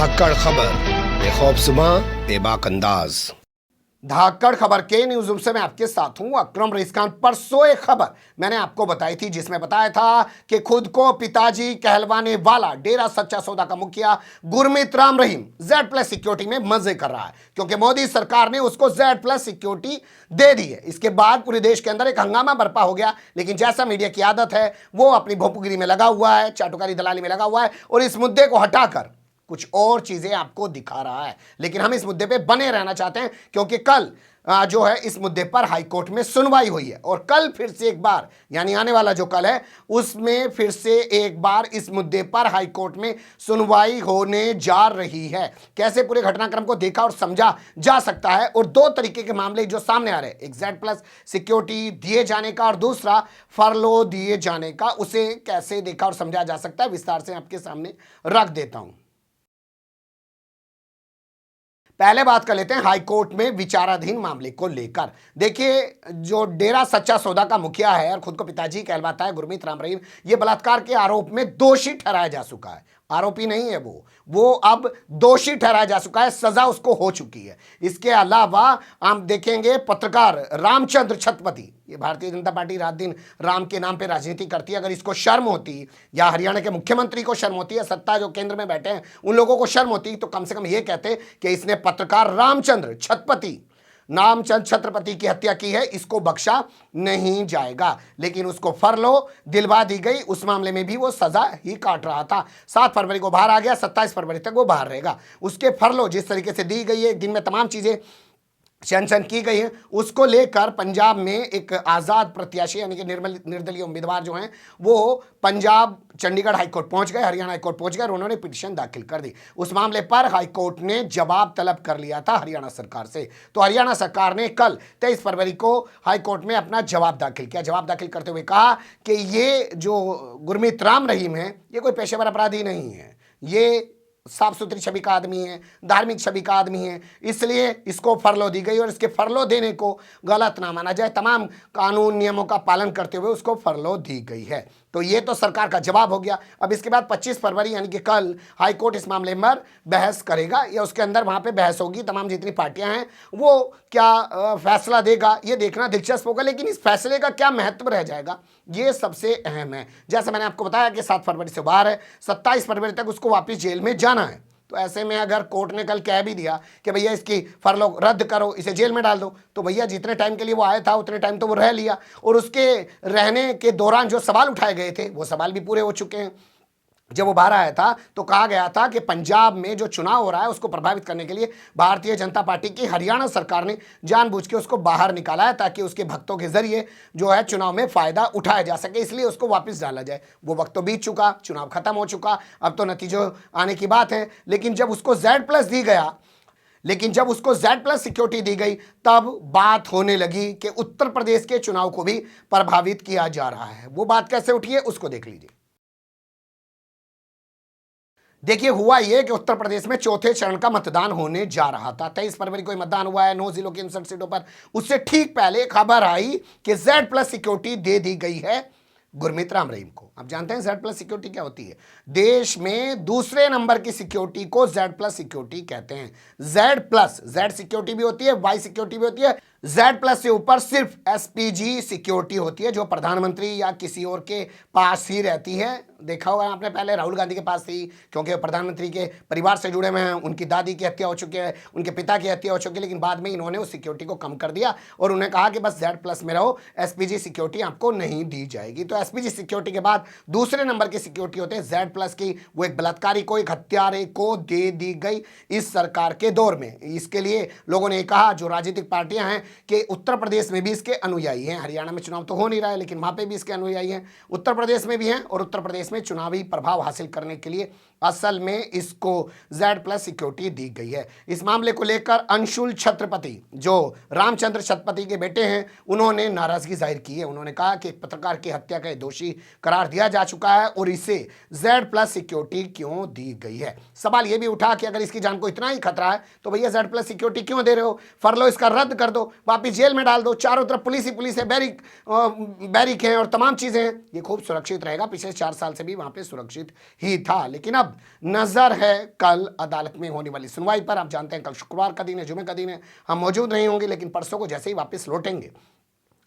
धाकड़ खबर बेखौफसमा बेबाक अंदाज। धाकड़ खबर के न्यूज रूम से मैं आपके साथ हूं अकरम रईस खान। परसों एक खबर मैंने आपको बताई थी जिसमें बताया था कि खुद को पिताजी कहलवाने वाला डेरा सच्चा सौदा का मुखिया गुरमीत राम रहीम Z+ सिक्योरिटी में मजे कर रहा है, क्योंकि मोदी सरकार ने उसको Z+ सिक्योरिटी दे दी है। इसके बाद पूरे देश के अंदर एक हंगामा बर्पा हो गया, लेकिन जैसा मीडिया की आदत है वो अपनी भोंपुगिरी में लगा हुआ है, चाटुकारी दलाली में लगा हुआ है और इस मुद्दे को हटाकर कुछ और चीजें आपको दिखा रहा है। लेकिन हम इस मुद्दे पे बने रहना चाहते हैं, क्योंकि कल जो है इस मुद्दे पर हाई कोर्ट में सुनवाई हुई है और कल फिर से एक बार, यानी आने वाला जो कल है उसमें फिर से एक बार इस मुद्दे पर हाई कोर्ट में सुनवाई होने जा रही है। कैसे पूरे घटनाक्रम को देखा और समझा जा सकता है, और दो तरीके के मामले जो सामने आ रहे हैं, एक Z+ सिक्योरिटी दिए जाने का और दूसरा फरलो दिए जाने का, उसे कैसे देखा और समझा जा सकता है, विस्तार से आपके सामने रख देता हूं। पहले बात कर लेते हैं हाई कोर्ट में विचाराधीन मामले को लेकर। देखिए, जो डेरा सच्चा सौदा का मुखिया है और खुद को पिताजी कहलवाता है गुरमीत राम रहीम, ये बलात्कार के आरोप में दोषी ठहराया जा चुका है। आरोपी नहीं है वो अब दोषी ठहराया जा चुका है, सजा उसको हो चुकी है। इसके अलावा हम देखेंगे पत्रकार रामचंद्र छत्रपति, ये भारतीय जनता पार्टी रात दिन राम के नाम पे राजनीति करती है। अगर इसको शर्म होती, या हरियाणा के मुख्यमंत्री को शर्म होती है, सत्ता जो केंद्र में बैठे हैं उन लोगों को शर्म होती, तो कम से कम ये कहते कि इसने पत्रकार रामचंद्र छत्रपति की हत्या की है, इसको बख्शा नहीं जाएगा। लेकिन उसको फरलो दिलवा दी गई। उस मामले में भी वो सजा ही काट रहा था। 7 फरवरी को बाहर आ गया, 27 फरवरी तक वो बाहर रहेगा। उसके फरलो जिस तरीके से दी गई है, एक दिन में तमाम चीजें सैंक्शन की गई है, उसको लेकर पंजाब में एक आज़ाद प्रत्याशी यानी कि निर्दलीय उम्मीदवार जो हैं वो पंजाब चंडीगढ़ हाईकोर्ट पहुंच गए, हरियाणा हाईकोर्ट पहुंच गए और उन्होंने पिटीशन दाखिल कर दी। उस मामले पर हाईकोर्ट ने जवाब तलब कर लिया था हरियाणा सरकार से। तो हरियाणा सरकार ने कल 23 फरवरी को हाईकोर्ट में अपना जवाब दाखिल किया। जवाब दाखिल करते हुए कहा कि ये जो गुरमीत राम रहीम है ये कोई पेशेवर अपराधी नहीं है, ये साफ सुथरी छवि का आदमी है, धार्मिक छवि का आदमी है, इसलिए इसको फरलो दी गई और इसके फरलो देने को गलत ना माना जाए, तमाम कानून नियमों का पालन करते हुए उसको फरलो दी गई है। तो ये तो सरकार का जवाब हो गया। अब इसके बाद 25 फरवरी यानी कि कल हाई कोर्ट इस मामले में बहस करेगा, या उसके अंदर वहाँ पे बहस होगी। तमाम जितनी पार्टियां हैं वो क्या फैसला देगा ये देखना दिलचस्प होगा। लेकिन इस फैसले का क्या महत्व रह जाएगा ये सबसे अहम है। जैसे मैंने आपको बताया कि 7 फरवरी से बाहर है, 27 फरवरी तक उसको वापस जेल में जाना है। तो ऐसे में अगर कोर्ट ने कल कह भी दिया कि भैया इसकी फरलो रद्द करो, इसे जेल में डाल दो, तो भैया जितने टाइम के लिए वो आया था उतने टाइम तो वो रह लिया, और उसके रहने के दौरान जो सवाल उठाए गए थे वो सवाल भी पूरे हो चुके हैं। जब वो बाहर आया था तो कहा गया था कि पंजाब में जो चुनाव हो रहा है उसको प्रभावित करने के लिए भारतीय जनता पार्टी की हरियाणा सरकार ने जानबूझ के उसको बाहर निकाला है, ताकि उसके भक्तों के जरिए जो है चुनाव में फायदा उठाया जा सके, इसलिए उसको वापस डाला जाए। वो वक्त तो बीत चुका, चुनाव खत्म हो चुका, अब तो नतीजों आने की बात है। लेकिन जब उसको Z+ सिक्योरिटी दी गई तब बात होने लगी कि उत्तर प्रदेश के चुनाव को भी प्रभावित किया जा रहा है। वो बात कैसे उठी है उसको देख लीजिए। देखिए, हुआ यह कि उत्तर प्रदेश में चौथे चरण का मतदान होने जा रहा था। 23 फरवरी को मतदान हुआ है 9 जिलों की 59 सीटों पर। उससे ठीक पहले खबर आई कि Z+ सिक्योरिटी दे दी गई है गुरमीत राम रहीम को। आप जानते हैं Z+ सिक्योरिटी क्या होती है? देश में दूसरे नंबर की सिक्योरिटी को Z+ सिक्योरिटी कहते हैं। Z सिक्योरिटी भी होती है, Y सिक्योरिटी भी होती है। Z+ से ऊपर सिर्फ SPG सिक्योरिटी होती है, जो प्रधानमंत्री या किसी और के पास ही रहती है। देखा होगा आपने, पहले राहुल गांधी के पास थी, क्योंकि प्रधानमंत्री के परिवार से जुड़े हुए हैं, उनकी दादी की हत्या हो चुकी है, उनके पिता की हत्या हो चुकी है, लेकिन बाद में इन्होंने उस सिक्योरिटी को कम कर दिया और उन्हें कहा कि बस Z+ में रहो, SPG सिक्योरिटी आपको नहीं दी जाएगी। तो SPG सिक्योरिटी के बाद दूसरे नंबर की सिक्योरिटी होते हैं Z+ की। वो एक बलात्कारी को, एक हत्यारे को दे दी गई इस सरकार के दौर में। इसके लिए लोगों ने कहा, जो राजनीतिक पार्टियां हैं, कि उत्तर प्रदेश में भी इसके अनुयायी हैं। हरियाणा में चुनाव तो हो नहीं रहा है, लेकिन वहां पे भी इसके अनुयायी हैं, उत्तर प्रदेश में भी हैं, और उत्तर प्रदेश में चुनावी प्रभाव हासिल करने के लिए असल में इसको Z+ सिक्योरिटी दी गई है। इस मामले को लेकर अंशुल छत्रपति, जो रामचंद्र छत्रपति के बेटे हैं, उन्होंने नाराजगी जाहिर की है। उन्होंने कहा कि पत्रकार की हत्या का दोषी करार दिया जा चुका है और इसे Z+ सिक्योरिटी क्यों दी गई है। सवाल यह भी उठा कि अगर इसकी जान को इतना ही खतरा है तो भैया Z+ सिक्योरिटी क्यों दे रहे हो, फरलो इसका रद्द कर दो। वापिस जेल में डाल दो, चारों तरफ पुलिस ही पुलिस है, बैरिक है और तमाम चीज़ें हैं, ये खूब सुरक्षित रहेगा। पिछले 4 साल से भी वहाँ पे सुरक्षित ही था। लेकिन अब नज़र है कल अदालत में होने वाली सुनवाई पर। आप जानते हैं कल शुक्रवार का दिन है, जुमे का दिन है, हम मौजूद नहीं होंगे, लेकिन परसों को जैसे ही वापस लौटेंगे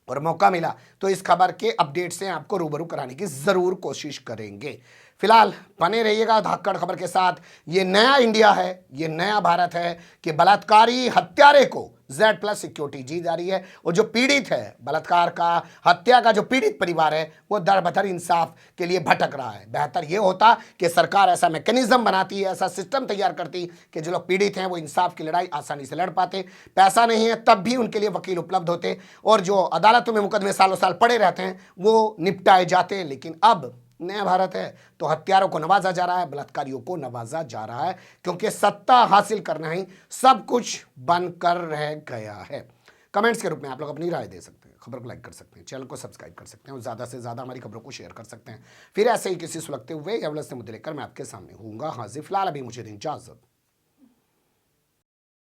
और मौका मिला तो इस खबर के अपडेट से आपको रूबरू कराने की ज़रूर कोशिश करेंगे। फिलहाल बने रहिएगा धाकड़ खबर के साथ। ये नया इंडिया है, ये नया भारत है कि बलात्कारी हत्यारे को Z+ सिक्योरिटी दी जा रही है, और जो पीड़ित है बलात्कार का, हत्या का जो पीड़ित परिवार है, वो दर बदर इंसाफ के लिए भटक रहा है। बेहतर ये होता कि सरकार ऐसा मैकेनिज्म बनाती है, ऐसा सिस्टम तैयार करती कि जो लोग पीड़ित हैं वो इंसाफ की लड़ाई आसानी से लड़ पाते। पैसा नहीं है तब भी उनके लिए वकील उपलब्ध होते, और जो अदालतों में मुकदमे सालों साल पड़े रहते हैं वो निपटाए जाते। लेकिन अब नया भारत है तो हत्यारों को नवाजा जा रहा है, बलात्कारियों को नवाजा जा रहा है, क्योंकि सत्ता हासिल करना ही सब कुछ बनकर रह गया है। कमेंट्स के रूप में आप लोग अपनी राय दे सकते हैं, खबर को लाइक कर सकते हैं, चैनल को सब्सक्राइब कर सकते हैं और ज़्यादा से ज़्यादा हमारी खबरों को शेयर कर सकते हैं। फिर ऐसे ही किसी सुलगते हुए या मुद्दे लेकर मैं आपके सामने हूँगा हाजिर। फिलहाल अभी मुझे दें इजाज़त।